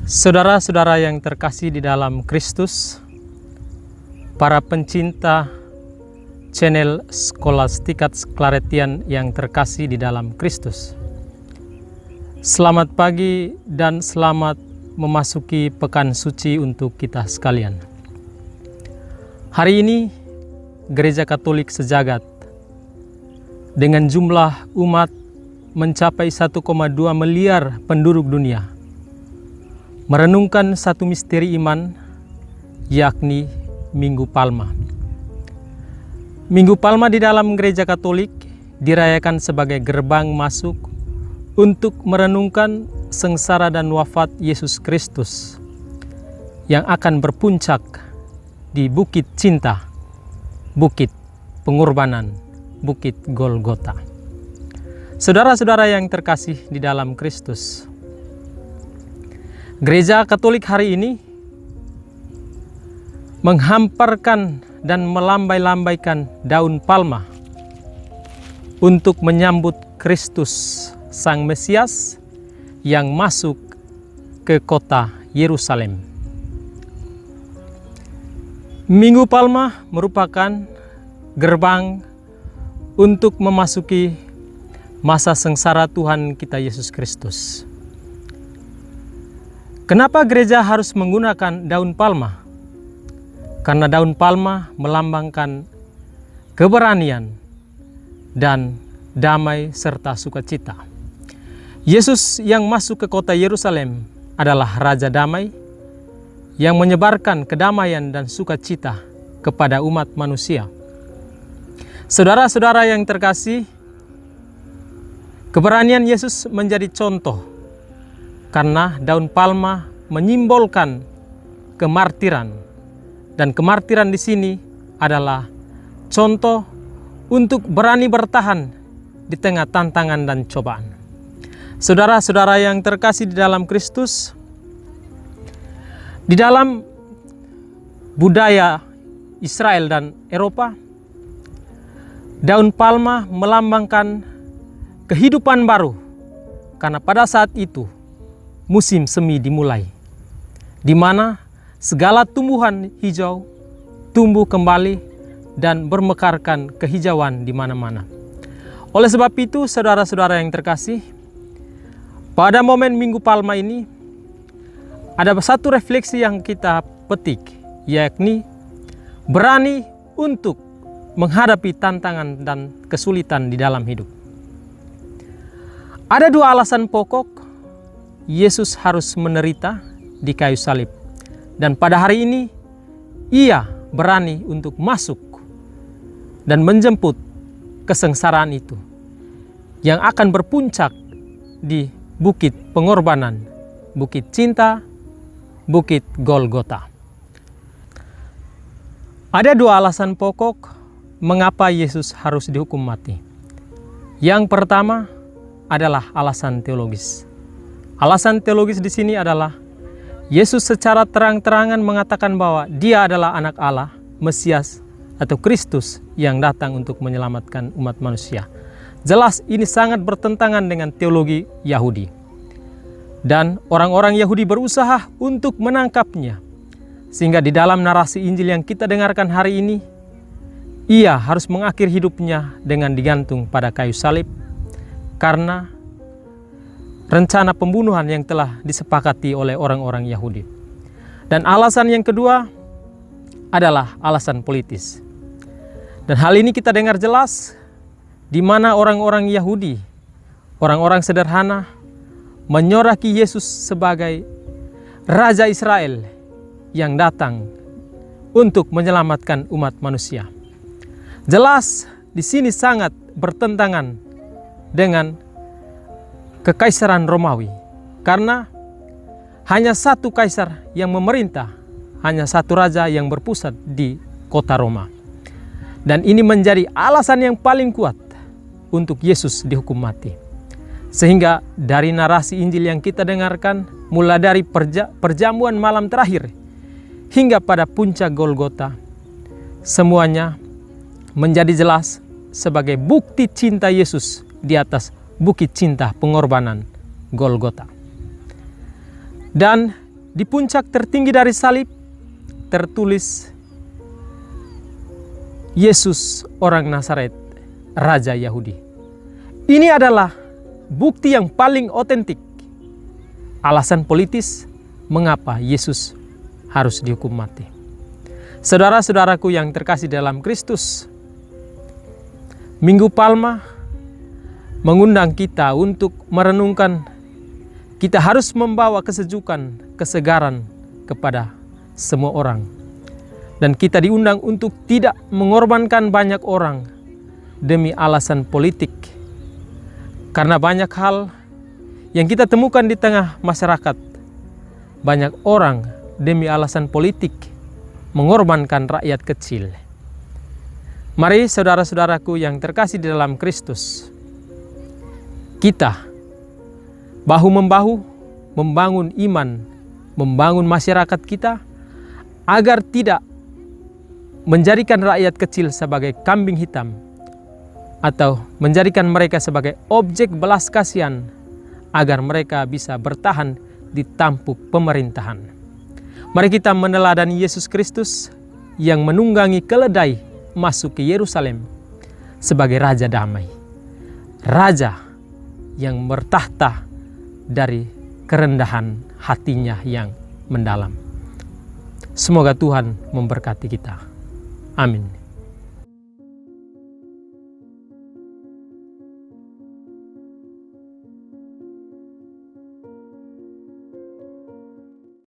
Saudara-saudara yang terkasih di dalam Kristus, para pencinta channel Skolastikat Claretian yang terkasih di dalam Kristus. Selamat pagi dan selamat memasuki pekan suci untuk kita sekalian. Hari ini Gereja Katolik sejagat dengan jumlah umat mencapai 1,2 miliar penduduk dunia merenungkan satu misteri iman, yakni Minggu Palma. Minggu Palma di dalam Gereja Katolik dirayakan sebagai gerbang masuk untuk merenungkan sengsara dan wafat Yesus Kristus yang akan berpuncak di Bukit Cinta, Bukit Pengorbanan, Bukit Golgota. Saudara-saudara yang terkasih di dalam Kristus, Gereja Katolik hari ini menghamparkan dan melambai-lambaikan daun palma untuk menyambut Kristus Sang Mesias yang masuk ke kota Yerusalem. Minggu Palma merupakan gerbang untuk memasuki masa sengsara Tuhan kita Yesus Kristus. Kenapa gereja harus menggunakan daun palma? Karena daun palma melambangkan keberanian dan damai serta sukacita. Yesus yang masuk ke kota Yerusalem adalah Raja Damai yang menyebarkan kedamaian dan sukacita kepada umat manusia. Saudara-saudara yang terkasih, keberanian Yesus menjadi contoh karena daun palma menyimbolkan kemartiran, dan kemartiran di sini adalah contoh untuk berani bertahan di tengah tantangan dan cobaan. Saudara-saudara yang terkasih di dalam Kristus, di dalam budaya Israel dan Eropa, daun palma melambangkan kehidupan baru, karena pada saat itu musim semi dimulai, di mana segala tumbuhan hijau tumbuh kembali dan bermekarkan kehijauan di mana-mana. Oleh sebab itu, saudara-saudara yang terkasih, pada momen Minggu Palma ini ada satu refleksi yang kita petik, yakni berani untuk menghadapi tantangan dan kesulitan di dalam hidup. Ada dua alasan pokok Yesus harus menderita di kayu salib. Dan pada hari ini, ia berani untuk masuk dan menjemput kesengsaraan itu yang akan berpuncak di Bukit Pengorbanan, Bukit Cinta, Bukit Golgota. Ada dua alasan pokok mengapa Yesus harus dihukum mati. Yang pertama adalah alasan teologis. Alasan teologis di sini adalah Yesus secara terang-terangan mengatakan bahwa Dia adalah anak Allah, Mesias atau Kristus yang datang untuk menyelamatkan umat manusia. Jelas ini sangat bertentangan dengan teologi Yahudi. Dan orang-orang Yahudi berusaha untuk menangkapnya. Sehingga di dalam narasi Injil yang kita dengarkan hari ini, ia harus mengakhiri hidupnya dengan digantung pada kayu salib karena rencana pembunuhan yang telah disepakati oleh orang-orang Yahudi. Dan alasan yang kedua adalah alasan politis. Dan hal ini kita dengar jelas di mana orang-orang Yahudi, orang-orang sederhana, menyoraki Yesus sebagai Raja Israel yang datang untuk menyelamatkan umat manusia. Jelas di sini sangat bertentangan dengan Kekaisaran Romawi, karena hanya satu kaisar yang memerintah, hanya satu raja yang berpusat di kota Roma. Dan ini menjadi alasan yang paling kuat untuk Yesus dihukum mati. Sehingga dari narasi Injil yang kita dengarkan, mulai dari perjamuan malam terakhir hingga pada puncak Golgota, semuanya menjadi jelas sebagai bukti cinta Yesus di atas Bukit Cinta Pengorbanan, Golgota. Dan di puncak tertinggi dari salib tertulis Yesus orang Nazaret, Raja Yahudi. Ini adalah bukti yang paling otentik, alasan politis mengapa Yesus harus dihukum mati. Saudara-saudaraku yang terkasih dalam Kristus, Minggu Palma mengundang kita untuk merenungkan kita harus membawa kesejukan, kesegaran kepada semua orang. Dan kita diundang untuk tidak mengorbankan banyak orang demi alasan politik. Karena banyak hal yang kita temukan di tengah masyarakat, banyak orang demi alasan politik mengorbankan rakyat kecil. Mari saudara-saudaraku yang terkasih di dalam Kristus, kita bahu-membahu membangun iman, membangun masyarakat kita agar tidak menjadikan rakyat kecil sebagai kambing hitam atau menjadikan mereka sebagai objek belas kasihan agar mereka bisa bertahan di tampuk pemerintahan. Mari kita meneladani Yesus Kristus yang menunggangi keledai masuk ke Yerusalem sebagai Raja Damai. Raja yang bertahta dari kerendahan hatinya yang mendalam. Semoga Tuhan memberkati kita. Amin.